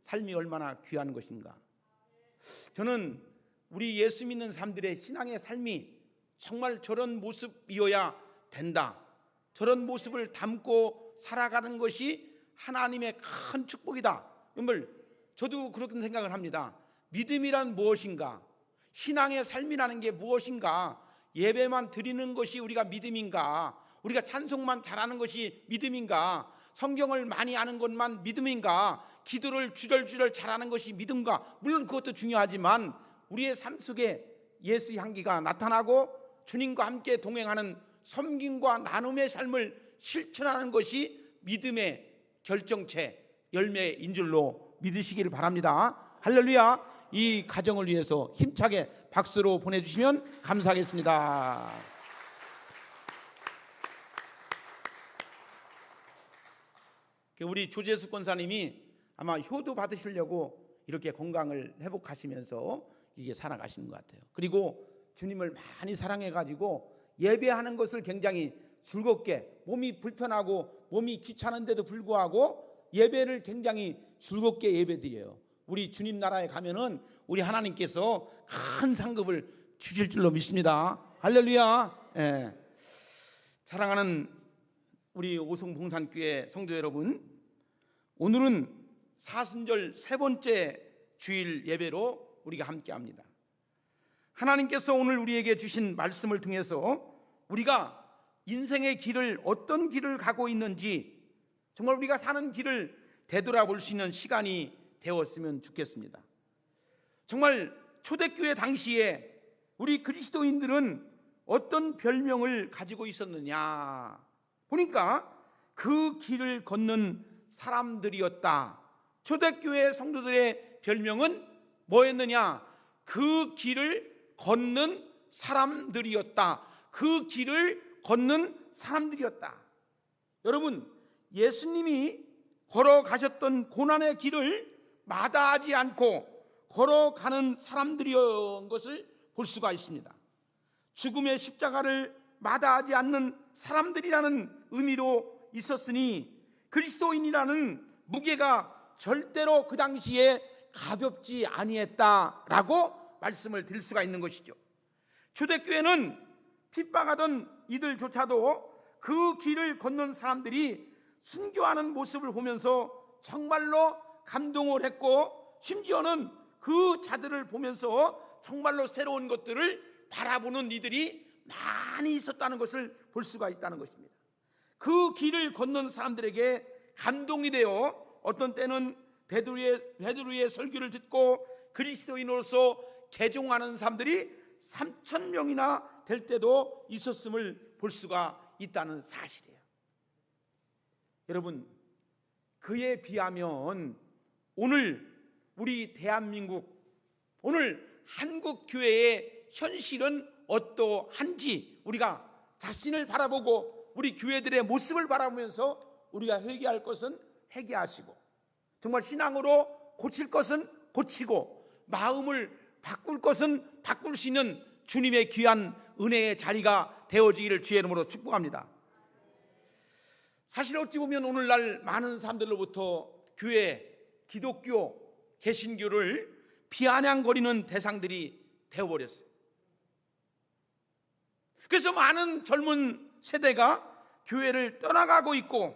삶이 얼마나 귀한 것인가. 저는 우리 예수 믿는 사람들의 신앙의 삶이 정말 저런 모습이어야 된다, 저런 모습을 담고 살아가는 것이 하나님의 큰 축복이다. 여러분, 저도 그렇게 생각을 합니다. 믿음이란 무엇인가? 신앙의 삶이라는 게 무엇인가? 예배만 드리는 것이 우리가 믿음인가? 우리가 찬송만 잘하는 것이 믿음인가? 성경을 많이 아는 것만 믿음인가? 기도를 주절주절 잘하는 것이 믿음인가? 물론 그것도 중요하지만 우리의 삶 속에 예수 향기가 나타나고 주님과 함께 동행하는 섬김과 나눔의 삶을 실천하는 것이 믿음의 결정체, 열매인 줄로 믿으시기를 바랍니다. 할렐루야. 이 가정을 위해서 힘차게 박수로 보내주시면 감사하겠습니다. 우리 조재수 권사님이 아마 효도 받으시려고 이렇게 건강을 회복하시면서 이게 살아가시는 것 같아요. 그리고 주님을 많이 사랑해가지고 예배하는 것을 굉장히 즐겁게, 몸이 불편하고 몸이 귀찮은데도 불구하고 예배를 굉장히 즐겁게 예배드려요. 우리 주님 나라에 가면은 우리 하나님께서 큰 상급을 주실 줄로 믿습니다. 할렐루야. 예. 사랑하는 우리 오송봉산교회 성도 여러분, 오늘은 사순절 세 번째 주일 예배로 우리가 함께합니다. 하나님께서 오늘 우리에게 주신 말씀을 통해서 우리가 인생의 길을, 어떤 길을 가고 있는지 정말 우리가 사는 길을 되돌아볼 수 있는 시간이 되었으면 좋겠습니다. 정말 초대교회 당시에 우리 그리스도인들은 어떤 별명을 가지고 있었느냐 보니까 그 길을 걷는 사람들이었다. 초대교회 성도들의 별명은 뭐였느냐? 그 길을 걷는 사람들이었다. 그 길을 걷는 사람들이었다. 여러분, 예수님이 걸어가셨던 고난의 길을 마다하지 않고 걸어가는 사람들이었던 것을 볼 수가 있습니다. 죽음의 십자가를 마다하지 않는 사람들이라는 의미로 있었으니 그리스도인이라는 무게가 절대로 그 당시에 가볍지 아니했다라고 말씀을 드릴 수가 있는 것이죠. 초대교회는 핍박하던 이들조차도 그 길을 걷는 사람들이 순교하는 모습을 보면서 정말로 감동을 했고, 심지어는 그 자들을 보면서 정말로 새로운 것들을 바라보는 이들이 많이 있었다는 것을 볼 수가 있다는 것입니다. 그 길을 걷는 사람들에게 감동이 되어 어떤 때는 베드로의 설교를 듣고 그리스도인으로서 개종하는 사람들이 3,000명이나 될 때도 있었음을 볼 수가 있다는 사실이에요. 여러분, 그에 비하면 오늘 우리 대한민국, 오늘 한국 교회의 현실은 어떠한지 우리가 자신을 바라보고 우리 교회들의 모습을 바라보면서 우리가 회개할 것은 회개하시고, 정말 신앙으로 고칠 것은 고치고, 마음을 바꿀 것은 바꿀 수 있는 주님의 귀한 은혜의 자리가 되어지기를 주의 이름으로 축복합니다. 사실 어찌 보면 오늘날 많은 사람들로부터 교회, 기독교, 개신교를 비아냥거리는 대상들이 되어버렸어요. 그래서 많은 젊은 세대가 교회를 떠나가고 있고,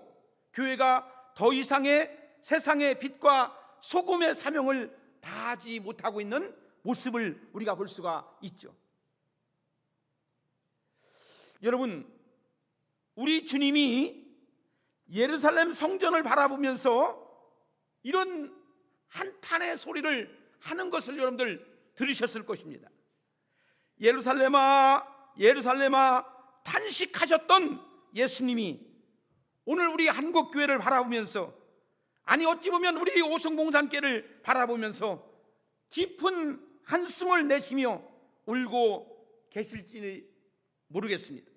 교회가 더 이상의 세상의 빛과 소금의 사명을 다하지 못하고 있는 모습을 우리가 볼 수가 있죠. 여러분, 우리 주님이 예루살렘 성전을 바라보면서 이런 한탄의 소리를 하는 것을 여러분들 들으셨을 것입니다. 예루살렘아, 예루살렘아, 탄식하셨던 예수님이 오늘 우리 한국교회를 바라보면서, 아니 어찌 보면 우리 오송봉산교회를 바라보면서 깊은 한숨을 내쉬며 울고 계실지 모르겠습니다.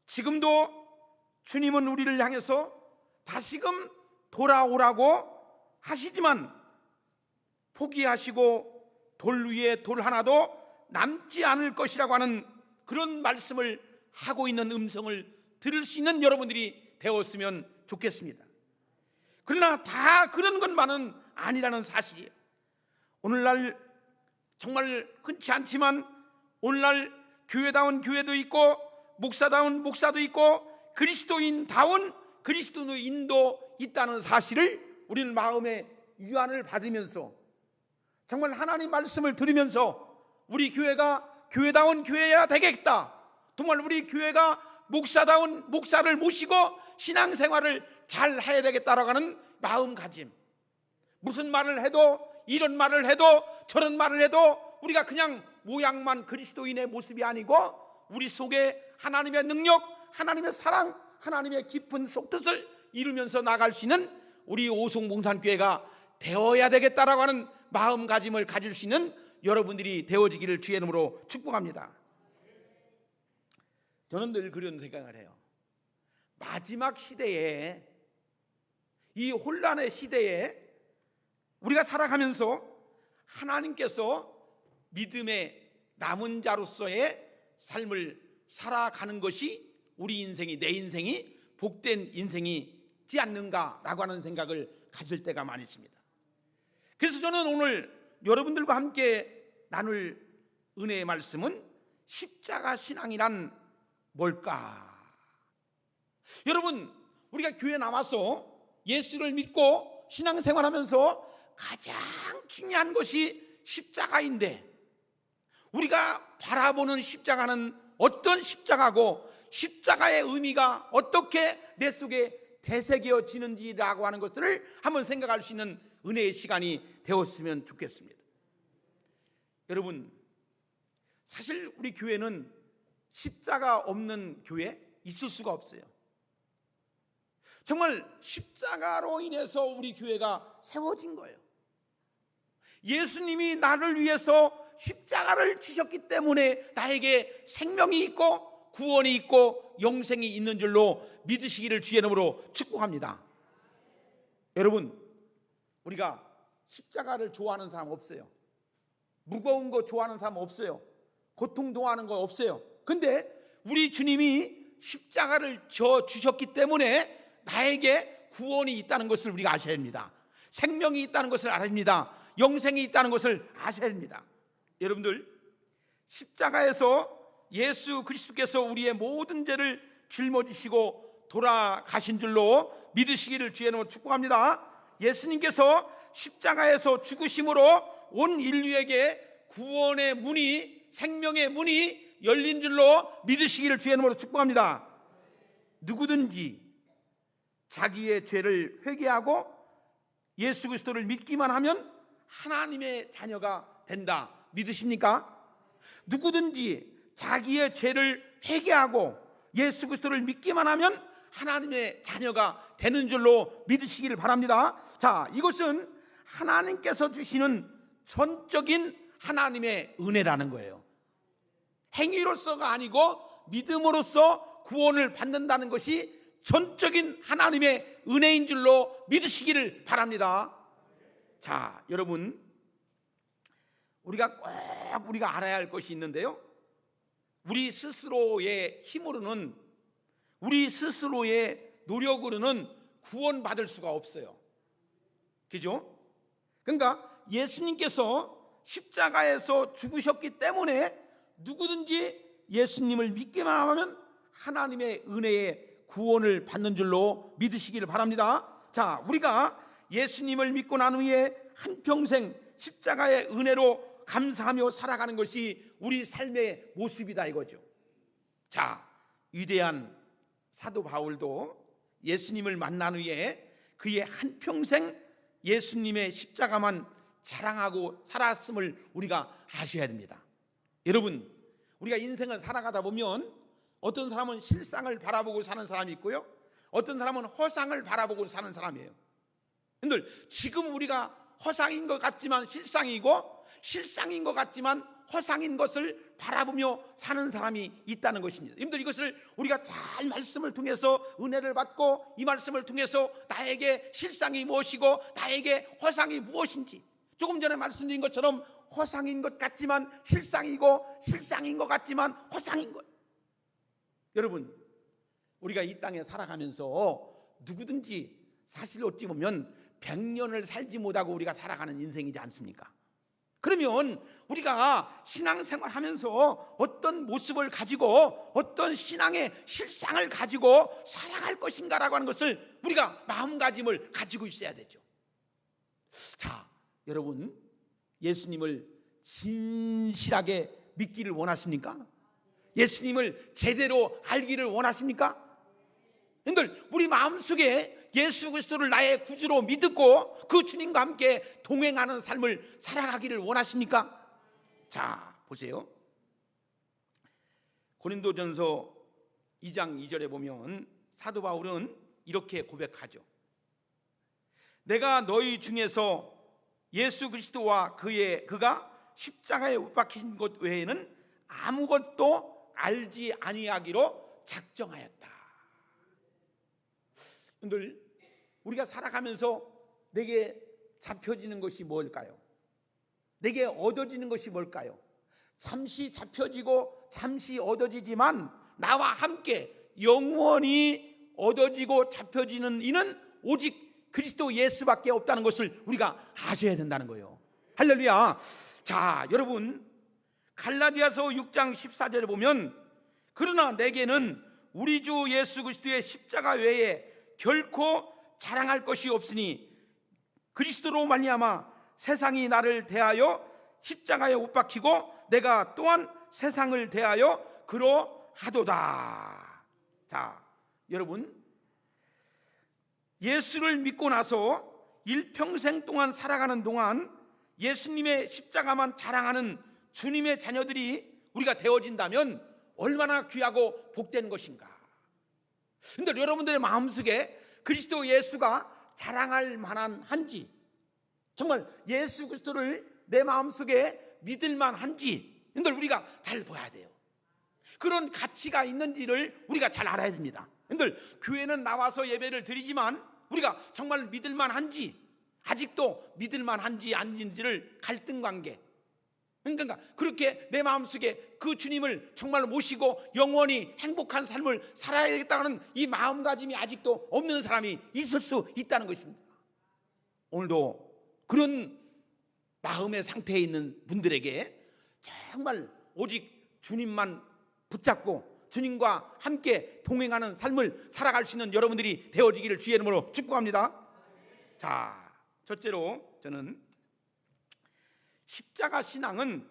지금도 주님은 우리를 향해서 다시금 돌아오라고 하시지만 포기하시고 돌 위에 돌 하나도 남지 않을 것이라고 하는 그런 말씀을 하고 있는 음성을 들을 수 있는 여러분들이 되었으면 좋겠습니다. 그러나 다 그런 것만은 아니라는 사실이에요. 오늘날 정말 흔치 않지만 오늘날 교회다운 교회도 있고 목사다운 목사도 있고 그리스도인다운 그리스도인도 있다는 사실을 우리는 마음에 위안을 받으면서 정말 하나님 말씀을 들으면서 우리 교회가 교회다운 교회야 되겠다, 정말 우리 교회가 목사다운 목사를 모시고 신앙생활을 잘 해야 되겠다라고 하는 마음가짐, 무슨 말을 해도 이런 말을 해도 저런 말을 해도 우리가 그냥 모양만 그리스도인의 모습이 아니고 우리 속에 하나님의 능력, 하나님의 사랑, 하나님의 깊은 속뜻을 이루면서 나갈 수 있는 우리 오송봉산교회가 되어야 되겠다라고 하는 마음가짐을 가질 수 있는 여러분들이 되어지기를 주의 이름으로 축복합니다. 저는 늘 그런 생각을 해요. 마지막 시대에, 이 혼란의 시대에 우리가 살아가면서 하나님께서 믿음의 남은 자로서의 삶을 살아가는 것이 우리 인생이, 내 인생이 복된 인생이지 않는가라고 하는 생각을 가질 때가 많이 있습니다. 그래서 저는 오늘 여러분들과 함께 나눌 은혜의 말씀은 십자가 신앙이란 뭘까? 여러분, 우리가 교회 나와서 예수를 믿고 신앙생활하면서 가장 중요한 것이 십자가인데 우리가 바라보는 십자가는 어떤 십자가고 십자가의 의미가 어떻게 내 속에 되새겨지는지라고 하는 것을 한번 생각할 수 있는 은혜의 시간이 되었으면 좋겠습니다. 여러분, 사실 우리 교회는 십자가 없는 교회 있을 수가 없어요. 정말 십자가로 인해서 우리 교회가 세워진 거예요. 예수님이 나를 위해서 십자가를 지셨기 때문에 나에게 생명이 있고 구원이 있고 영생이 있는 줄로 믿으시기를 주의 이름으로 축복합니다. 여러분, 우리가 십자가를 좋아하는 사람 없어요. 무거운 거 좋아하는 사람 없어요. 고통 좋아하는 거 없어요. 근데 우리 주님이 십자가를 져 주셨기 때문에 나에게 구원이 있다는 것을 우리가 아셔야 합니다. 생명이 있다는 것을 알아야 합니다. 영생이 있다는 것을 아셔야 합니다. 여러분들, 십자가에서 예수 그리스도께서 우리의 모든 죄를 짊어지시고 돌아가신 줄로 믿으시기를 주의 이름으로 축복합니다. 예수님께서 십자가에서 죽으심으로 온 인류에게 구원의 문이, 생명의 문이 열린 줄로 믿으시기를 주의 이름으로 축복합니다. 누구든지 자기의 죄를 회개하고 예수 그리스도를 믿기만 하면 하나님의 자녀가 된다. 믿으십니까? 누구든지 자기의 죄를 회개하고 예수 그리스도를 믿기만 하면 하나님의 자녀가 되는 줄로 믿으시기를 바랍니다. 자, 이것은 하나님께서 주시는 전적인 하나님의 은혜라는 거예요. 행위로서가 아니고 믿음으로써 구원을 받는다는 것이 전적인 하나님의 은혜인 줄로 믿으시기를 바랍니다. 자, 여러분, 우리가 꼭 알아야 할 것이 있는데요, 우리 스스로의 힘으로는, 우리 스스로의 노력으로는 구원받을 수가 없어요. 그죠? 그러니까 예수님께서 십자가에서 죽으셨기 때문에 누구든지 예수님을 믿기만 하면 하나님의 은혜의 구원을 받는 줄로 믿으시기를 바랍니다. 자, 우리가 예수님을 믿고 난 후에 한평생 십자가의 은혜로 감사하며 살아가는 것이 우리 삶의 모습이다 이거죠. 자, 위대한 사도 바울도 예수님을 만난 후에 그의 한평생 예수님의 십자가만 자랑하고 살았음을 우리가 아셔야 됩니다. 여러분, 우리가 인생을 살아가다 보면 어떤 사람은 실상을 바라보고 사는 사람이 있고요, 어떤 사람은 허상을 바라보고 사는 사람이에요. 근데 지금 우리가 허상인 것 같지만 실상이고, 실상인 것 같지만 허상인 것을 바라보며 사는 사람이 있다는 것입니다. 여러분들, 이것을 우리가 잘 말씀을 통해서 은혜를 받고 이 말씀을 통해서 나에게 실상이 무엇이고 나에게 허상이 무엇인지, 조금 전에 말씀드린 것처럼 허상인 것 같지만 실상이고 실상인 것 같지만 허상인 것. 여러분, 우리가 이 땅에 살아가면서 누구든지 사실 어찌 보면 100년을 살지 못하고 우리가 살아가는 인생이지 않습니까? 그러면 우리가 신앙생활 하면서 어떤 모습을 가지고 어떤 신앙의 실상을 가지고 살아갈 것인가라고 하는 것을 우리가 마음가짐을 가지고 있어야 되죠. 자, 여러분, 예수님을 진실하게 믿기를 원하십니까? 예수님을 제대로 알기를 원하십니까? 여러분들, 우리 마음속에 예수 그리스도를 나의 구주로 믿고 그 주님과 함께 동행하는 삶을 살아가기를 원하십니까? 자, 보세요. 고린도전서 2장 2절에 보면 사도 바울은 이렇게 고백하죠. 내가 너희 중에서 예수 그리스도와 그가 십자가에 못 박힌 것 외에는 아무것도 알지 아니하기로 작정하였다. 여러분들, 우리가 살아가면서 내게 잡혀지는 것이 뭘까요? 내게 얻어지는 것이 뭘까요? 잠시 잡혀지고 잠시 얻어지지만 나와 함께 영원히 얻어지고 잡혀지는 이는 오직 그리스도 예수밖에 없다는 것을 우리가 아셔야 된다는 거예요. 할렐루야. 자, 여러분, 갈라디아서 6장 14절에 보면 그러나 내게는 우리 주 예수 그리스도의 십자가 외에 결코 자랑할 것이 없으니 그리스도로 말미암아 세상이 나를 대하여 십자가에 못 박히고 내가 또한 세상을 대하여 그러하도다. 자, 여러분, 예수를 믿고 나서 일평생 동안 살아가는 동안 예수님의 십자가만 자랑하는 주님의 자녀들이 우리가 되어진다면 얼마나 귀하고 복된 것인가. 그런데 여러분들의 마음속에 그리스도 예수가 자랑할 만한 한지, 정말 예수 그리스도를 내 마음속에 믿을 만한지 이걸 우리가 잘 봐야 돼요. 그런 가치가 있는지를 우리가 잘 알아야 됩니다. 여러분들, 교회는 나와서 예배를 드리지만 우리가 정말 믿을 만한지, 아직도 믿을 만한지 아닌지를 갈등관계, 그러니까 그렇게 내 마음속에 그 주님을 정말 모시고 영원히 행복한 삶을 살아야겠다는 이 마음가짐이 아직도 없는 사람이 있을 수 있다는 것입니다. 오늘도 그런 마음의 상태에 있는 분들에게 정말 오직 주님만 붙잡고 주님과 함께 동행하는 삶을 살아갈 수 있는 여러분들이 되어지기를 주의 이름으로 축복합니다. 자, 첫째로 저는 십자가 신앙은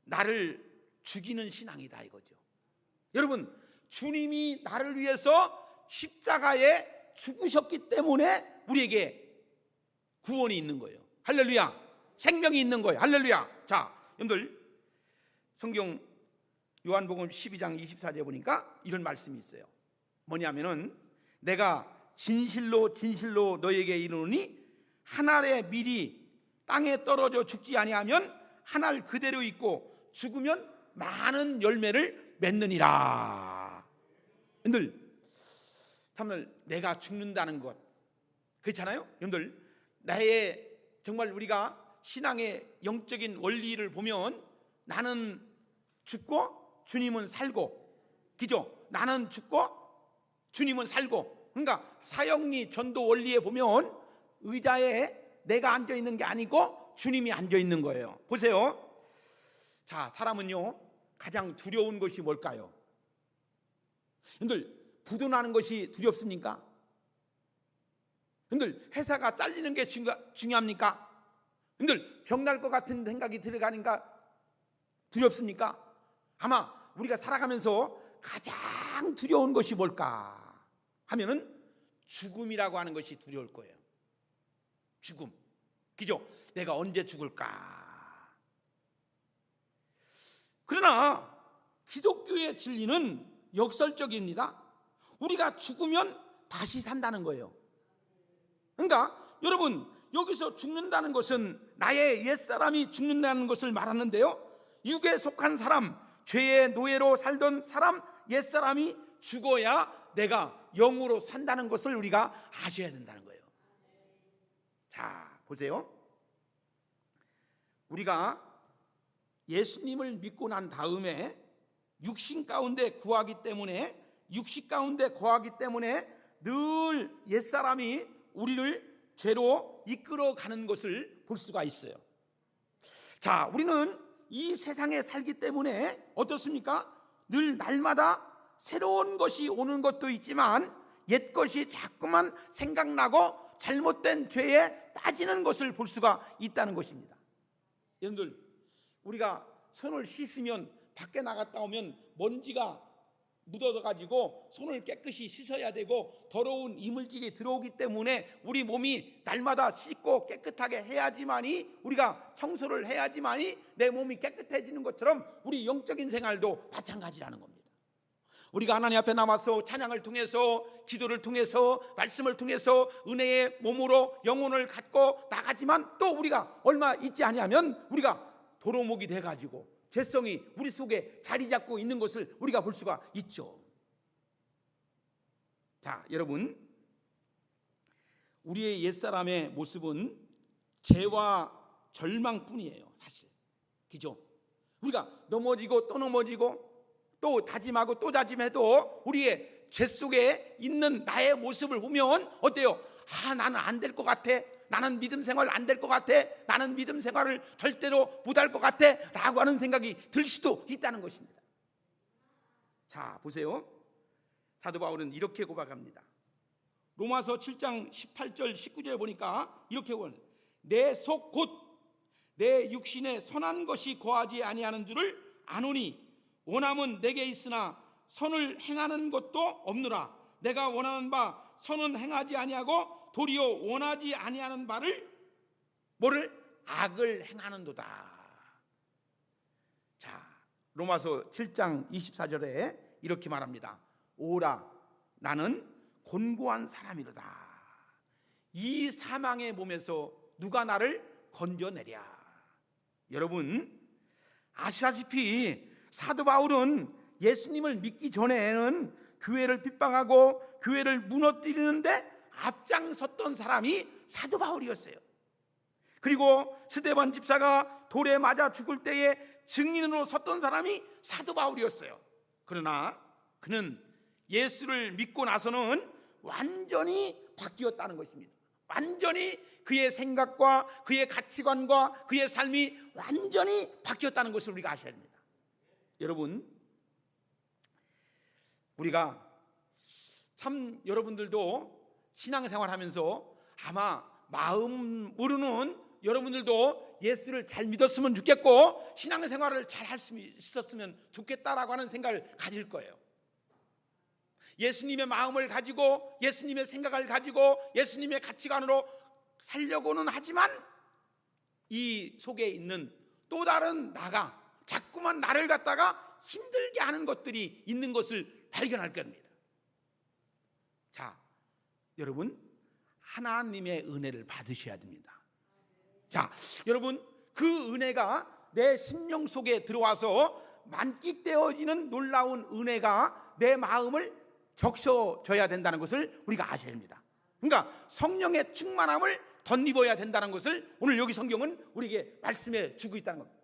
나를 죽이는 신앙이다 이거죠. 여러분, 주님이 나를 위해서 십자가에 죽으셨기 때문에 우리에게 구원이 있는 거예요. 할렐루야. 생명이 있는 거예요. 할렐루야. 자, 여러분들, 성경 요한복음 12장 24절에 보니까 이런 말씀이 있어요. 뭐냐면은 내가 진실로 진실로 너에게 이르노니 한 알의 밀이 땅에 떨어져 죽지 아니하면 한 알 그대로 있고 죽으면 많은 열매를 맺느니라. 여러분들, 참을 내가 죽는다는 것 그렇잖아요. 여러분들, 나의 정말 우리가 신앙의 영적인 원리를 보면 나는 죽고 주님은 살고, 그죠? 나는 죽고 주님은 살고. 그러니까 사형리 전도 원리에 보면 의자에 내가 앉아 있는 게 아니고 주님이 앉아 있는 거예요. 보세요. 자, 사람은요 가장 두려운 것이 뭘까요? 여러분들, 부도나는 것이 두렵습니까? 여러분들, 회사가 잘리는 게 중요합니까? 여러분들, 병날 것 같은 생각이 들어가니까 두렵습니까? 아마 우리가 살아가면서 가장 두려운 것이 뭘까 하면은 죽음이라고 하는 것이 두려울 거예요. 죽음, 그죠? 내가 언제 죽을까? 그러나 기독교의 진리는 역설적입니다. 우리가 죽으면 다시 산다는 거예요. 그러니까 여러분, 여기서 죽는다는 것은 나의 옛사람이 죽는다는 것을 말하는데요, 육에 속한 사람, 죄의 노예로 살던 사람, 옛사람이 죽어야 내가 영으로 산다는 것을 우리가 아셔야 된다는 거예요. 자, 보세요. 우리가 예수님을 믿고 난 다음에 육신 가운데 거하기 때문에 늘 옛사람이 우리를 죄로 이끌어가는 것을 볼 수가 있어요. 자, 우리는 이 세상에 살기 때문에 어떻습니까? 늘 날마다 새로운 것이 오는 것도 있지만 옛 것이 자꾸만 생각나고 잘못된 죄에 빠지는 것을 볼 수가 있다는 것입니다. 여러분들, 우리가 손을 씻으면 밖에 나갔다 오면 먼지가 묻어서 가지고 손을 깨끗이 씻어야 되고 더러운 이물질이 들어오기 때문에 우리 몸이 날마다 씻고 깨끗하게 해야지만이, 우리가 청소를 해야지만이 내 몸이 깨끗해지는 것처럼 우리 영적인 생활도 마찬가지라는 겁니다. 우리가 하나님 앞에 남아서 찬양을 통해서, 기도를 통해서, 말씀을 통해서 은혜의 몸으로 영혼을 갖고 나가지만 또 우리가 얼마 있지 아니하면 우리가 도로목이 돼가지고 죄성이 우리 속에 자리 잡고 있는 것을 우리가 볼 수가 있죠. 자, 여러분, 우리의 옛사람의 모습은 죄와 절망뿐이에요, 사실. 그죠? 우리가 넘어지고 또 넘어지고 또 다짐하고 또 다짐해도 우리의 죄 속에 있는 나의 모습을 보면 어때요? 나는 안 될 것 같아. 나는 믿음 생활 안 될 것 같아. 나는 믿음 생활을 절대로 못할 것 같아 라고 하는 생각이 들 수도 있다는 것입니다. 자, 보세요. 사도 바울은 이렇게 고백합니다. 로마서 7장 18절 19절에 보니까 이렇게 고백합니다. 내 속 곧 내 육신에 선한 것이 거하지 아니하는 줄을 아노니 원함은 내게 있으나 선을 행하는 것도 없느라. 내가 원하는 바 선은 행하지 아니하고 도리어 원하지 아니하는 바를 뭐를? 악을 행하는도다. 자, 로마서 7장 24절에 이렇게 말합니다. 오라, 나는 곤고한 사람이로다. 이 사망의 몸에서 누가 나를 건져내랴. 여러분, 아시다시피 사도 바울은 예수님을 믿기 전에는 교회를 핍박하고 교회를 무너뜨리는데 앞장섰던 사람이 사도 바울이었어요. 그리고 스데반 집사가 돌에 맞아 죽을 때에 증인으로 섰던 사람이 사도 바울이었어요. 그러나 그는 예수를 믿고 나서는 완전히 바뀌었다는 것입니다. 완전히 그의 생각과 그의 가치관과 그의 삶이 완전히 바뀌었다는 것을 우리가 아셔야 됩니다. 여러분, 우리가 참 여러분들도 신앙생활하면서 아마 마음으로는 여러분들도 예수를 잘 믿었으면 좋겠고 신앙생활을 잘 할 수 있었으면 좋겠다라고 하는 생각을 가질 거예요. 예수님의 마음을 가지고 예수님의 생각을 가지고 예수님의 가치관으로 살려고는 하지만 이 속에 있는 또 다른 나가 자꾸만 나를 갖다가 힘들게 하는 것들이 있는 것을 발견할 겁니다. 자, 여러분, 하나님의 은혜를 받으셔야 됩니다. 자, 여러분, 그 은혜가 내 심령 속에 들어와서 만끽되어지는 놀라운 은혜가 내 마음을 적셔줘야 된다는 것을 우리가 아셔야 됩니다. 그러니까 성령의 충만함을 덧입어야 된다는 것을 오늘 여기 성경은 우리에게 말씀해 주고 있다는 겁니다.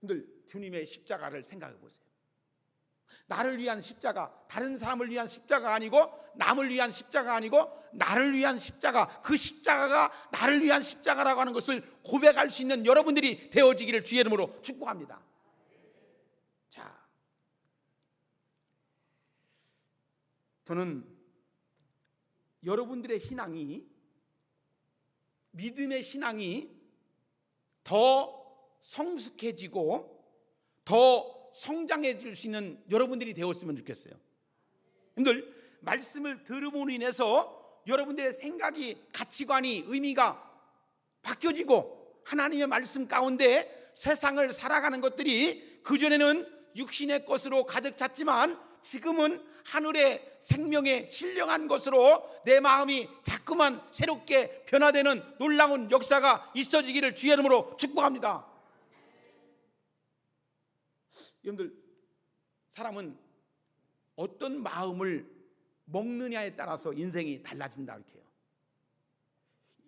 여러분들, 주님의 십자가를 생각해 보세요. 나를 위한 십자가, 다른 사람을 위한 십자가 아니고 남을 위한 십자가 아니고 나를 위한 십자가, 그 십자가가 나를 위한 십자가라고 하는 것을 고백할 수 있는 여러분들이 되어지기를 주의 이름으로 축복합니다. 자, 저는 여러분들의 신앙이, 믿음의 신앙이 더 성숙해지고 더 성장해질 수 있는 여러분들이 되었으면 좋겠어요. 여러분들, 말씀을 들음으로 인해서 여러분들의 생각이, 가치관이, 의미가 바뀌어지고 하나님의 말씀 가운데 세상을 살아가는 것들이 그전에는 육신의 것으로 가득 찼지만 지금은 하늘의 생명의 신령한 것으로 내 마음이 자꾸만 새롭게 변화되는 놀라운 역사가 있어지기를 주의 이름으로 축복합니다. 여러분들, 사람은 어떤 마음을 먹느냐에 따라서 인생이 달라진다 이렇게 해요.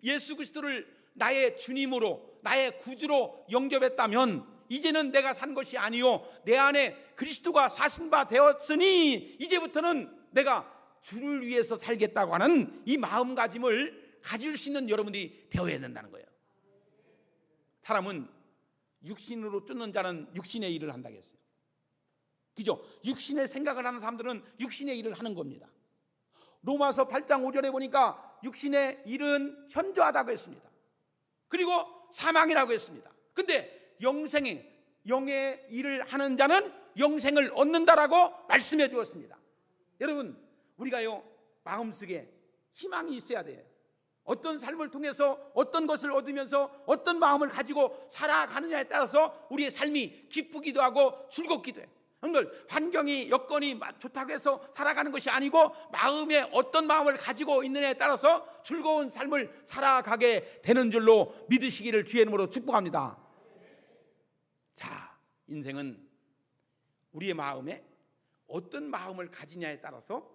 예수 그리스도를 나의 주님으로, 나의 구주로 영접했다면 이제는 내가 산 것이 아니요 내 안에 그리스도가 사신 바 되었으니 이제부터는 내가 주를 위해서 살겠다고 하는 이 마음가짐을 가질 수 있는 여러분들이 되어야 된다는 거예요. 사람은 육신으로 쫓는 자는 육신의 일을 한다고 했어요. 그죠? 육신의 생각을 하는 사람들은 육신의 일을 하는 겁니다. 로마서 8장 5절에 보니까 육신의 일은 현저하다고 했습니다. 그리고 사망이라고 했습니다. 근데 영의 일을 하는 자는 영생을 얻는다라고 말씀해 주었습니다. 여러분, 우리가요 마음속에 희망이 있어야 돼요. 어떤 삶을 통해서 어떤 것을 얻으면서 어떤 마음을 가지고 살아가느냐에 따라서 우리의 삶이 기쁘기도 하고 즐겁기도 해요. 여러분들, 환경이 여건이 좋다고 해서 살아가는 것이 아니고 마음에 어떤 마음을 가지고 있느냐에 따라서 즐거운 삶을 살아가게 되는 줄로 믿으시기를 주의 이름으로 축복합니다. 자, 인생은 우리의 마음에 어떤 마음을 가지냐에 따라서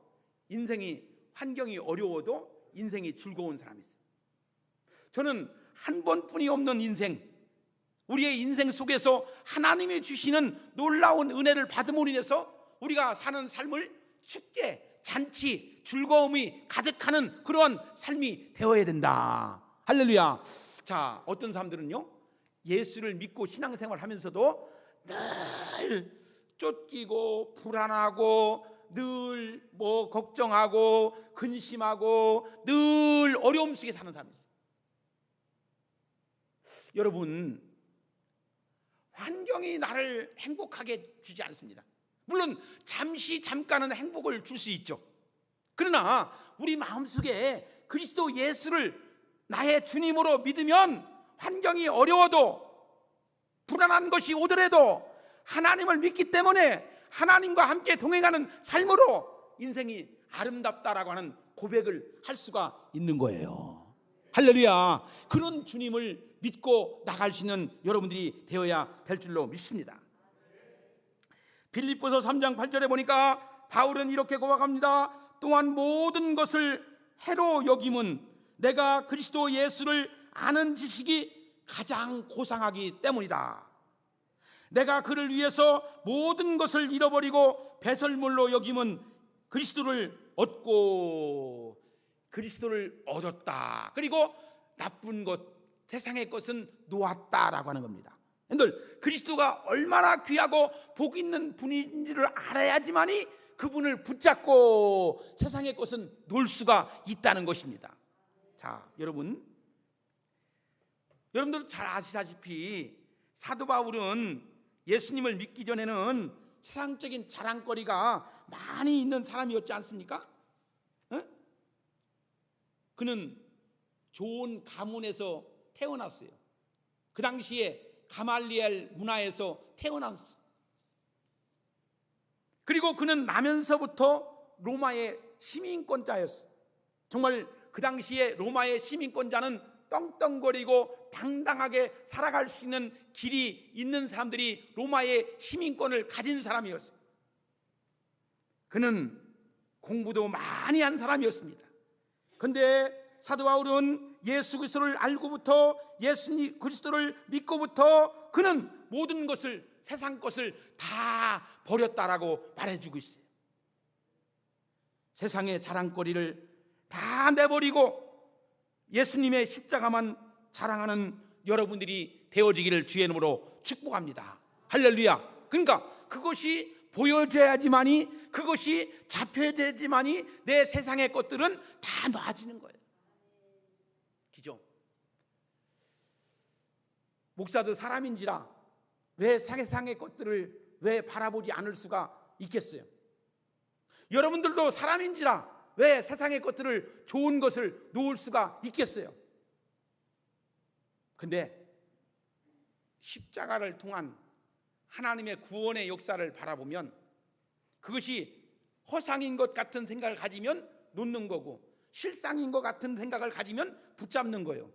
인생이 환경이 어려워도 인생이 즐거운 사람이 있어요. 저는 한 번뿐이 없는 인생, 우리의 인생 속에서 하나님이 주시는 놀라운 은혜를 받음으로 인해서 우리가 사는 삶을 축제, 잔치, 즐거움이 가득하는 그런 삶이 되어야 된다. 할렐루야. 자, 어떤 사람들은요 예수를 믿고 신앙생활 하면서도 늘 쫓기고 불안하고 늘 걱정하고 근심하고 늘 어려움 속에 사는 사람이 있어요. 여러분, 환경이 나를 행복하게 주지 않습니다. 물론 잠깐은 행복을 줄 수 있죠. 그러나 우리 마음속에 그리스도 예수를 나의 주님으로 믿으면 환경이 어려워도 불안한 것이 오더라도 하나님을 믿기 때문에 하나님과 함께 동행하는 삶으로 인생이 아름답다라고 하는 고백을 할 수가 있는 거예요. 할렐루야. 그런 주님을 믿고 나갈 수 있는 여러분들이 되어야 될 줄로 믿습니다. 빌립보서 3장 8절에 보니까 바울은 이렇게 고백합니다. 또한 모든 것을 해로 여김은 내가 그리스도 예수를 아는 지식이 가장 고상하기 때문이다. 내가 그를 위해서 모든 것을 잃어버리고 배설물로 여김은 그리스도를 얻고 그리스도를 얻었다. 그리고 나쁜 것, 세상의 것은 놓았다라고 하는 겁니다. 여러분들, 그리스도가 얼마나 귀하고 복 있는 분인지를 알아야지만이 그분을 붙잡고 세상의 것은 놓을 수가 있다는 것입니다. 자, 여러분들 잘 아시다시피 사도 바울은 예수님을 믿기 전에는 세상적인 자랑거리가 많이 있는 사람이었지 않습니까? 그는 좋은 가문에서 태어났어요. 그 당시에 가말리엘 문화에서 태어났어요. 그리고 그는 나면서부터 로마의 시민권자였어요. 정말 그 당시에 로마의 시민권자는 떵떵거리고 당당하게 살아갈 수 있는 길이 있는 사람들이 로마의 시민권을 가진 사람이었어요. 그는 공부도 많이 한 사람이었습니다. 그런데 사도 바울은 예수 그리스도를 알고부터 예수 그리스도를 믿고부터 그는 모든 것을, 세상 것을 다 버렸다라고 말해주고 있어요. 세상의 자랑거리를 다 내버리고 예수님의 십자가만 자랑하는 여러분들이 되어지기를 주의 이름으로 축복합니다. 할렐루야. 그러니까 그것이 보여져야지만이, 그것이 잡혀야지만이 내 세상의 것들은 다 놔지는 거예요. 그죠? 목사도 사람인지라 왜 세상의 것들을 왜 바라보지 않을 수가 있겠어요? 여러분들도 사람인지라 왜 세상의 것들을, 좋은 것을 놓을 수가 있겠어요? 근데 십자가를 통한 하나님의 구원의 역사를 바라보면 그것이 허상인 것 같은 생각을 가지면 놓는 거고, 실상인 것 같은 생각을 가지면 붙잡는 거예요.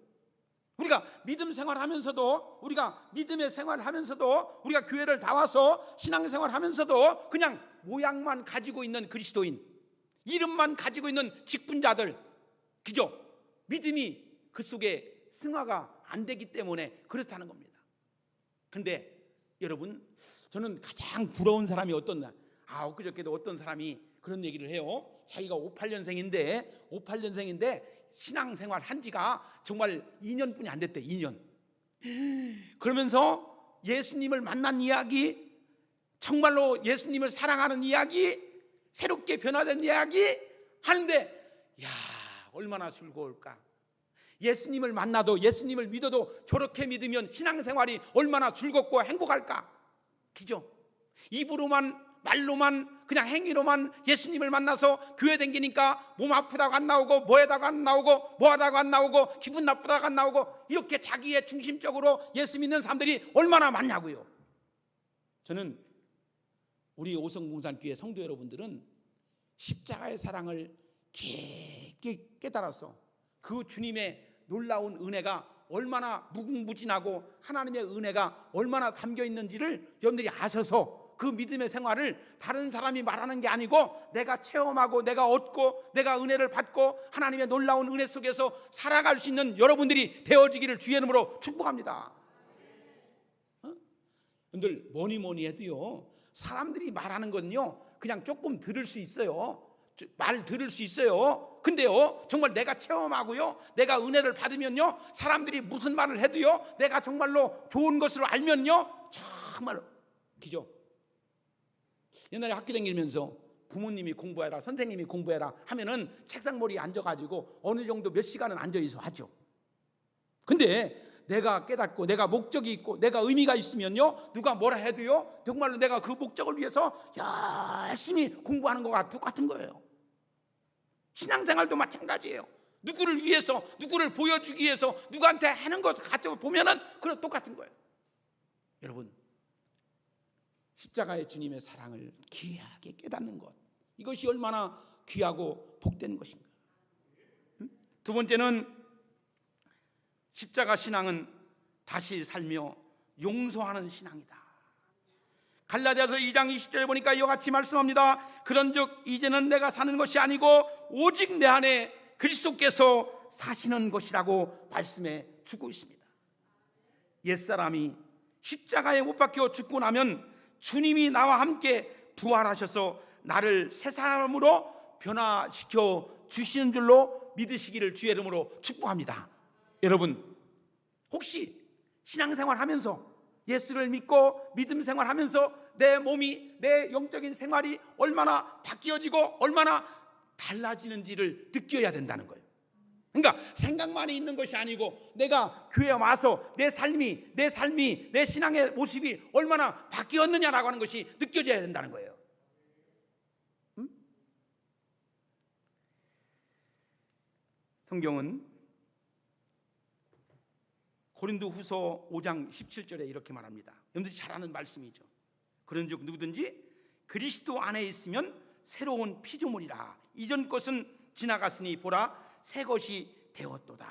우리가 믿음 생활하면서도, 우리가 믿음의 생활하면서도, 우리가 교회를 나와서 신앙생활하면서도 그냥 모양만 가지고 있는 그리스도인, 이름만 가지고 있는 직분자들, 그죠? 믿음이 그 속에 승화가 안 되기 때문에 그렇다는 겁니다. 근데 여러분, 저는 가장 부러운 사람이 엊그저께도 어떤 사람이 그런 얘기를 해요. 자기가 58년생인데 신앙생활 한 지가 정말 2년뿐이 안 됐대. 2년. 그러면서 예수님을 만난 이야기, 정말로 예수님을 사랑하는 이야기, 새롭게 변화된 이야기 하는데, 야, 얼마나 즐거울까. 예수님을 만나도, 예수님을 믿어도 저렇게 믿으면 신앙생활이 얼마나 즐겁고 행복할까. 그죠? 입으로만, 말로만, 그냥 행위로만 예수님을 만나서 교회 다니니까 몸 아프다고 안 나오고, 뭐하다고 안 나오고, 뭐하다고 안 나오고, 기분 나쁘다고 안 나오고, 이렇게 자기의 중심적으로 예수 믿는 사람들이 얼마나 많냐고요. 저는 우리 오성봉산교회 성도 여러분들은 십자가의 사랑을 깊게 깨달아서 그 주님의 놀라운 은혜가 얼마나 무궁무진하고 하나님의 은혜가 얼마나 담겨 있는지를 여러분들이 아셔서 그 믿음의 생활을 다른 사람이 말하는 게 아니고 내가 체험하고 내가 얻고 내가 은혜를 받고 하나님의 놀라운 은혜 속에서 살아갈 수 있는 여러분들이 되어지기를 주의 이름으로 축복합니다. 여러분들 뭐니 해도요, 사람들이 말하는 건요 그냥 조금 들을 수 있어요. 말 들을 수 있어요. 근데요 정말 내가 체험하고요 내가 은혜를 받으면요, 사람들이 무슨 말을 해도요 내가 정말로 좋은 것으로 알면요 정말로 그죠. 옛날에 학교 다니면서 부모님이 공부해라, 선생님이 공부해라 하면은 책상 머리에 앉아가지고 어느 정도 몇 시간은 앉아있어 하죠. 근데 내가 깨닫고 내가 목적이 있고 내가 의미가 있으면요, 누가 뭐라 해도요 정말로 내가 그 목적을 위해서 열심히 공부하는 것과 똑같은 거예요. 신앙생활도 마찬가지예요. 누구를 위해서, 누구를 보여주기 위해서 누구한테 하는 것 같아 보면은 그건 똑같은 거예요. 여러분, 십자가의 주님의 사랑을 귀하게 깨닫는 것, 이것이 얼마나 귀하고 복된 것인가. 두 번째는 십자가 신앙은 다시 살며 용서하는 신앙이다. 갈라디아서 2장 20절에 보니까 이와 같이 말씀합니다. 그런즉 이제는 내가 사는 것이 아니고 오직 내 안에 그리스도께서 사시는 것이라고 말씀해 주고 있습니다. 옛사람이 십자가에 못 박혀 죽고 나면 주님이 나와 함께 부활하셔서 나를 새 사람으로 변화시켜 주시는 줄로 믿으시기를 주의 이름으로 축복합니다. 여러분, 혹시 신앙생활 하면서 예수를 믿고 믿음 생활하면서 내 몸이, 내 영적인 생활이 얼마나 바뀌어지고 얼마나 달라지는지를 느껴야 된다는 거예요. 그러니까 생각만이 있는 것이 아니고 내가 교회에 와서 내 삶이 내 신앙의 모습이 얼마나 바뀌었느냐라고 하는 것이 느껴져야 된다는 거예요. 성경은 고린도후서 5장 17절에 이렇게 말합니다. 여러분들이 잘 아는 말씀이죠. 그런즉 누구든지 그리스도 안에 있으면 새로운 피조물이라. 이전 것은 지나갔으니 보라 새 것이 되었도다.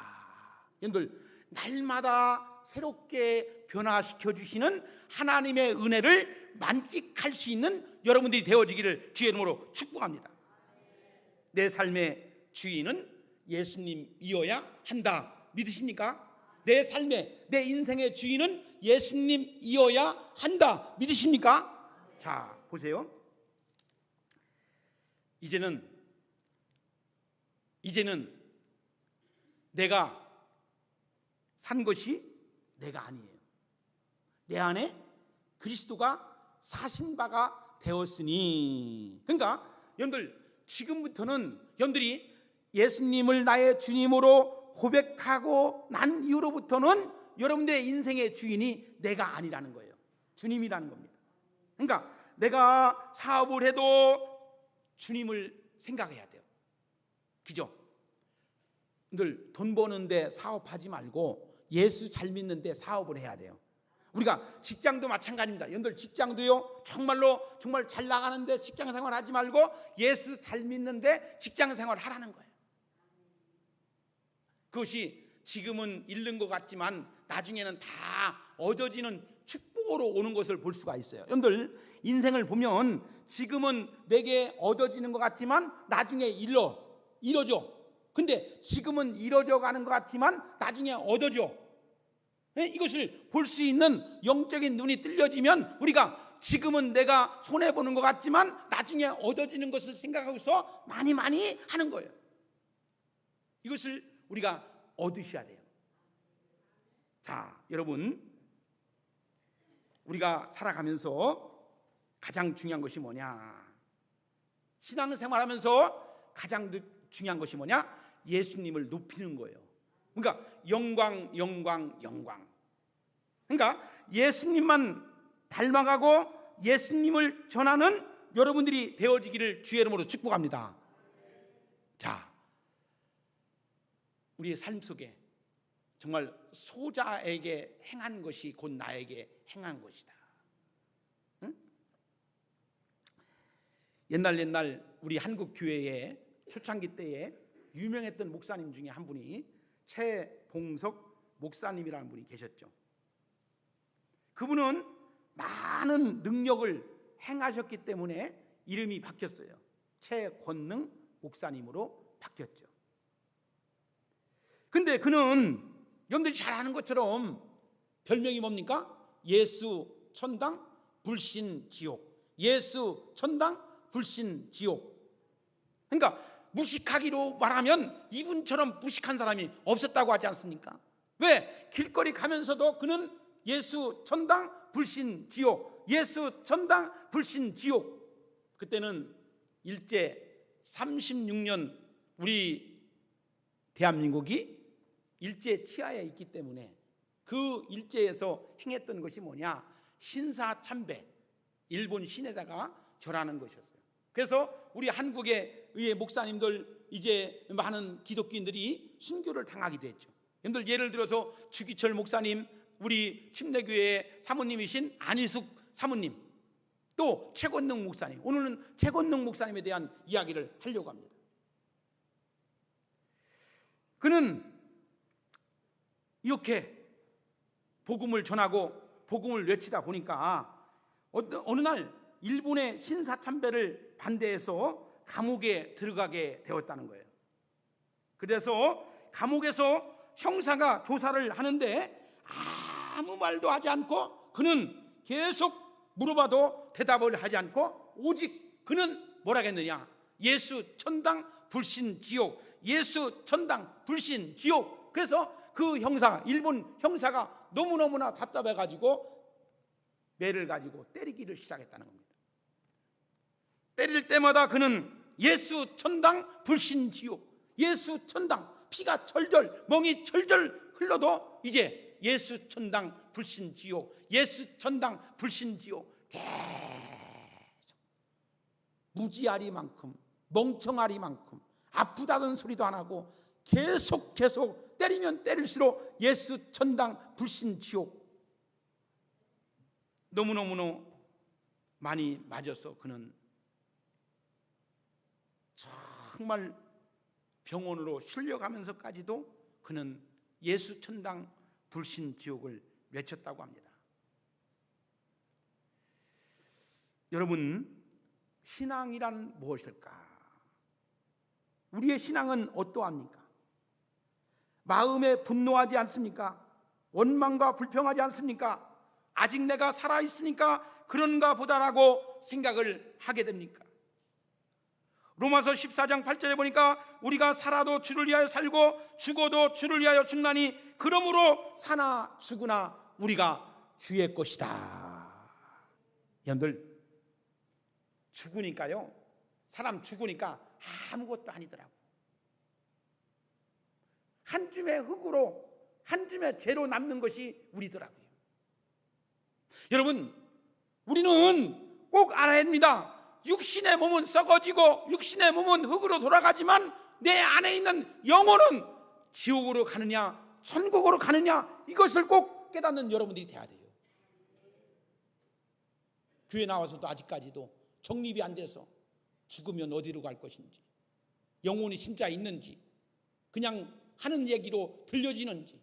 여러분들, 날마다 새롭게 변화시켜 주시는 하나님의 은혜를 만끽할 수 있는 여러분들이 되어지기를 주의 이름으로 축복합니다. 내 삶의 주인은 예수님이어야 한다. 믿으십니까? 내 삶의, 내 인생의 주인은 예수님이어야 한다. 믿으십니까? 자, 보세요. 이제는 내가 산 것이 내가 아니에요. 내 안에 그리스도가 사신 바가 되었으니. 그러니까 여러분들, 지금부터는 여러분들이 예수님을 나의 주님으로 고백하고 난 이후로부터는 여러분들의 인생의 주인이 내가 아니라는 거예요. 주님이라는 겁니다. 그러니까 내가 사업을 해도 주님을 생각해야 돼요. 그죠? 늘 돈 버는데 사업하지 말고 예수 잘 믿는데 사업을 해야 돼요. 우리가 직장도 마찬가지입니다. 여러분들 직장도요 정말로 정말 잘 나가는데 직장 생활 하지 말고 예수 잘 믿는데 직장 생활 하라는 거예요. 그것이 지금은 잃는 것 같지만 나중에는 다 얻어지는 축복으로 오는 것을 볼 수가 있어요. 여러분들 인생을 보면 지금은 내게 얻어지는 것 같지만 나중에 잃어져. 근데 지금은 잃어져 가는 것 같지만 나중에 얻어져. 이것을 볼 수 있는 영적인 눈이 뜰려지면 우리가 지금은 내가 손해보는 것 같지만 나중에 얻어지는 것을 생각하고서 많이 하는 거예요. 이것을 우리가 얻으셔야 돼요. 자, 여러분, 우리가 살아가면서 가장 중요한 것이 뭐냐? 신앙생활하면서 가장 중요한 것이 뭐냐? 예수님을 높이는 거예요. 그러니까 영광. 그러니까 예수님만 닮아가고 예수님을 전하는 여러분들이 되어지기를 주의 이름으로 축복합니다. 자, 우리의 삶 속에 정말 소자에게 행한 것이 곧 나에게 행한 것이다. 응? 옛날 우리 한국 교회에 초창기 때에 유명했던 목사님 중에 한 분이 최봉석 목사님이라는 분이 계셨죠. 그분은 많은 능력을 행하셨기 때문에 이름이 바뀌었어요. 최권능 목사님으로 바뀌었죠. 근데 그는 여러분들이 잘 아는 것처럼 별명이 뭡니까? 예수 천당 불신 지옥. 예수 천당 불신 지옥. 그러니까 무식하기로 말하면 이분처럼 무식한 사람이 없었다고 하지 않습니까? 왜? 길거리 가면서도 그는 예수 천당 불신 지옥, 예수 천당 불신 지옥. 그때는 일제 36년 우리 대한민국이 일제 치하에 있기 때문에 그 일제에서 행했던 것이 뭐냐? 신사참배, 일본 신에다가 절하는 것이었어요. 그래서 우리 한국의 의회 목사님들, 이제 많은 기독교인들이 순교를 당하기도 했죠. 여러분들 예를 들어서 주기철 목사님, 우리 침례교회의 사모님이신 안희숙 사모님, 또 최권능 목사님. 오늘은 최권능 목사님에 대한 이야기를 하려고 합니다. 그는 이렇게 복음을 전하고 복음을 외치다 보니까 어느 날 일본의 신사참배를 반대해서 감옥에 들어가게 되었다는 거예요. 그래서 감옥에서 형사가 조사를 하는데 아무 말도 하지 않고 그는 계속 물어봐도 대답을 하지 않고 오직 그는 뭐라 했느냐? 예수 천당 불신 지옥, 예수 천당 불신 지옥. 그래서 그 형사, 일본 형사가 너무너무나 답답해가지고 매를 가지고 때리기를 시작했다는 겁니다. 때릴 때마다 그는 예수 천당 불신 지옥, 예수 천당, 피가 철절, 멍이 철절 흘러도 이제 예수 천당 불신 지옥, 예수 천당 불신 지옥. 계속 무지하리만큼, 멍청하리만큼 아프다는 소리도 안 하고 계속 때리면 때릴수록 예수 천당 불신 지옥. 너무너무 많이 맞아서 그는 정말 병원으로 실려가면서까지도 그는 예수 천당 불신 지옥을 외쳤다고 합니다. 여러분, 신앙이란 무엇일까? 우리의 신앙은 어떠합니까? 마음에 분노하지 않습니까? 원망과 불평하지 않습니까? 아직 내가 살아있으니까 그런가 보다라고 생각을 하게 됩니까? 로마서 14장 8절에 보니까 우리가 살아도 주를 위하여 살고 죽어도 주를 위하여 죽나니 그러므로 사나 죽으나 우리가 주의 것이다. 여러분들, 죽으니까요, 사람 죽으니까 아무것도 아니더라고. 한 줌의 흙으로, 한 줌의 죄로 남는 것이 우리더라고요. 여러분, 우리는 꼭 알아야 합니다. 육신의 몸은 썩어지고 육신의 몸은 흙으로 돌아가지만 내 안에 있는 영혼은 지옥으로 가느냐 천국으로 가느냐, 이것을 꼭 깨닫는 여러분들이 돼야 돼요. 교회 나와서도 아직까지도 정립이 안 돼서 죽으면 어디로 갈 것인지, 영혼이 진짜 있는지, 그냥 하는 얘기로 들려지는지,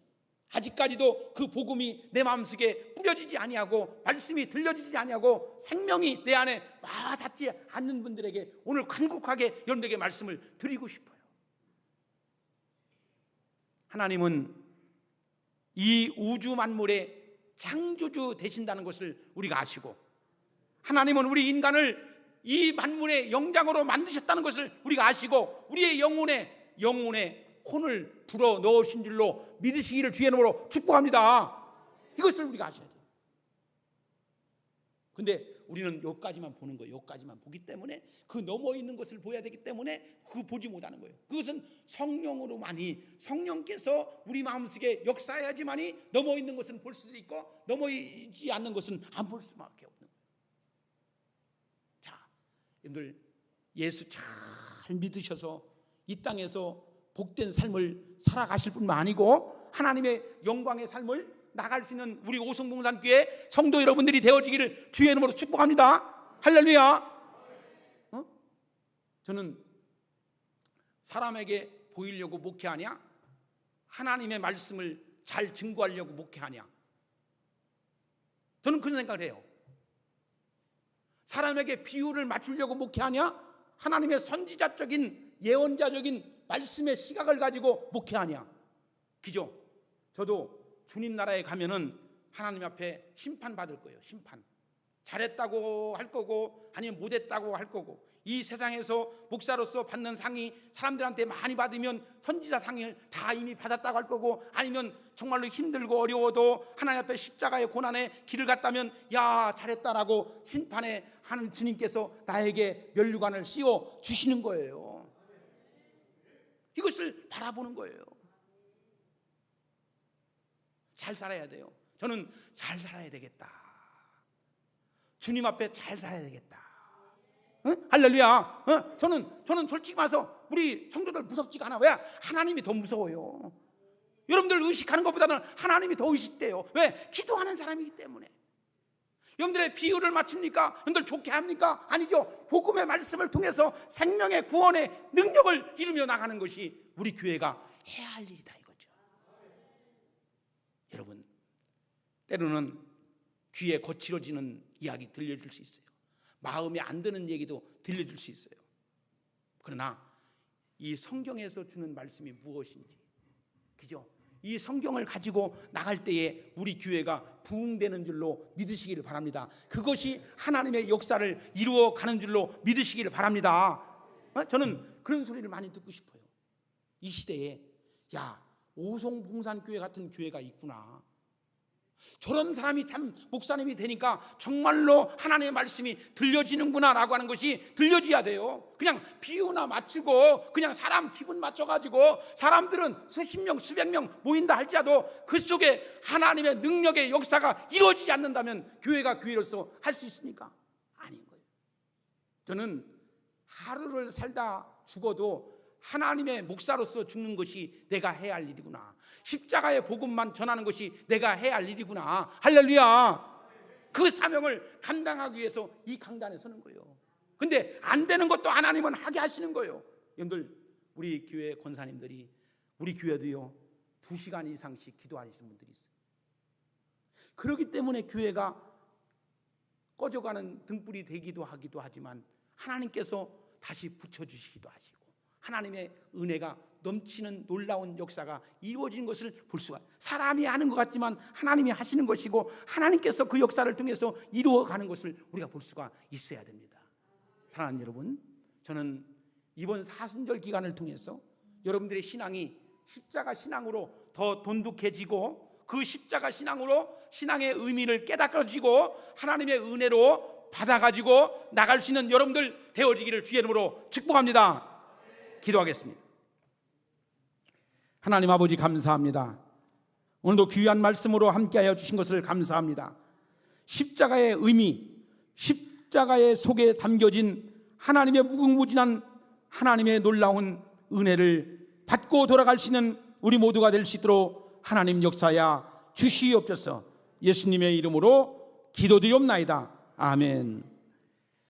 아직까지도 그 복음이 내 마음속에 뿌려지지 아니하고 말씀이 들려지지 아니하고 생명이 내 안에 와닿지 않는 분들에게 오늘 간곡하게 여러분들에게 말씀을 드리고 싶어요. 하나님은 이 우주 만물의 창조주 되신다는 것을 우리가 아시고, 하나님은 우리 인간을 이 만물의 영장으로 만드셨다는 것을 우리가 아시고 우리의 영혼에 혼을 불어 넣으신 줄로 믿으시기를 주의 이름으로 축복합니다. 이것을 우리가 아셔야 돼요. 근데 우리는 여기까지만 보는 거예요. 여기까지만 보기 때문에 그 넘어 있는 것을 보여야 되기 때문에 그 보지 못하는 거예요. 그것은 성령으로만이, 성령께서 우리 마음속에 역사해야지만이 넘어 있는 것은 볼 수도 있고 넘어 있지 않는 것은 안 볼 수밖에 없는 거예요. 자, 여러분들 예수 잘 믿으셔서 이 땅에서 복된 삶을 살아가실 뿐만 아니고 하나님의 영광의 삶을 나갈 수 있는 우리 오성봉산교회 성도 여러분들이 되어지기를 주의 이름으로 축복합니다. 할렐루야. 저는 사람에게 보이려고 목회하냐, 하나님의 말씀을 잘 증거하려고 목회하냐, 저는 그런 생각을 해요. 사람에게 비유를 맞추려고 목회하냐, 하나님의 선지자적인 예언자적인 말씀의 시각을 가지고 목회하냐. 그죠? 저도 주님 나라에 가면은 하나님 앞에 심판받을 거예요. 심판. 잘했다고 할 거고 아니면 못했다고 할 거고, 이 세상에서 목사로서 받는 상이 사람들한테 많이 받으면 선지자 상을 다 이미 받았다고 할 거고, 아니면 정말로 힘들고 어려워도 하나님 앞에 십자가의 고난의 길을 갔다면 야 잘했다라고 심판에 하는 주님께서 나에게 면류관을 씌워 주시는 거예요. 이것을 바라보는 거예요. 잘 살아야 돼요. 저는 잘 살아야 되겠다. 주님 앞에 잘 살아야 되겠다. 응? 할렐루야. 저는 솔직히 말해서 우리 성도들 무섭지가 않아. 왜? 하나님이 더 무서워요. 여러분들 의식하는 것보다는 하나님이 더 의식돼요. 왜? 기도하는 사람이기 때문에. 여러분들의 비유를 맞춥니까? 여러분들 좋게 합니까? 아니죠. 복음의 말씀을 통해서 생명의 구원의 능력을 이루며 나가는 것이 우리 교회가 해야 할 일이다 이거죠. 여러분, 때로는 귀에 거칠어지는 이야기 들려줄 수 있어요. 마음에 안 드는 얘기도 들려줄 수 있어요. 그러나 이 성경에서 주는 말씀이 무엇인지, 그죠? 이 성경을 가지고 나갈 때에 우리 교회가 부흥되는 줄로 믿으시기를 바랍니다. 그것이 하나님의 역사를 이루어가는 줄로 믿으시기를 바랍니다. 저는 그런 소리를 많이 듣고 싶어요. 이 시대에 야, 오송봉산교회 같은 교회가 있구나, 저런 사람이 참 목사님이 되니까 정말로 하나님의 말씀이 들려지는구나 라고 하는 것이 들려줘야 돼요. 그냥 비유나 맞추고 그냥 사람 기분 맞춰가지고 사람들은 수십 명 수백 명 모인다 할지라도 그 속에 하나님의 능력의 역사가 이루어지지 않는다면 교회가 교회로서 할 수 있습니까? 아닌 거예요. 저는 하루를 살다 죽어도 하나님의 목사로서 죽는 것이 내가 해야 할 일이구나, 십자가의 복음만 전하는 것이 내가 해야 할 일이구나. 할렐루야. 그 사명을 감당하기 위해서 이 강단에 서는 거예요. 근데 안 되는 것도 하나님은 하게 하시는 거예요. 여러분들, 우리 교회 권사님들이, 우리 교회도요 2시간 이상씩 기도하시는 분들이 있어요. 그렇기 때문에 교회가 꺼져가는 등불이 되기도 하기도 하지만 하나님께서 다시 붙여주시기도 하시고 하나님의 은혜가 넘치는 놀라운 역사가 이루어진 것을 볼 수가, 사람이 하는 것 같지만 하나님이 하시는 것이고 하나님께서 그 역사를 통해서 이루어가는 것을 우리가 볼 수가 있어야 됩니다. 사랑하는 여러분, 저는 이번 사순절 기간을 통해서 여러분들의 신앙이 십자가 신앙으로 더 돈독해지고 그 십자가 신앙으로 신앙의 의미를 깨닫아지고 하나님의 은혜로 받아가지고 나갈 수 있는 여러분들 되어지기를 주의 이름으로 축복합니다. 기도하겠습니다. 하나님 아버지, 감사합니다. 오늘도 귀한 말씀으로 함께하여 주신 것을 감사합니다. 십자가의 의미, 십자가의 속에 담겨진 하나님의 무궁무진한 하나님의 놀라운 은혜를 받고 돌아갈 수 있는 우리 모두가 될 수 있도록 하나님 역사야 주시옵소서. 예수님의 이름으로 기도드리옵나이다. 아멘.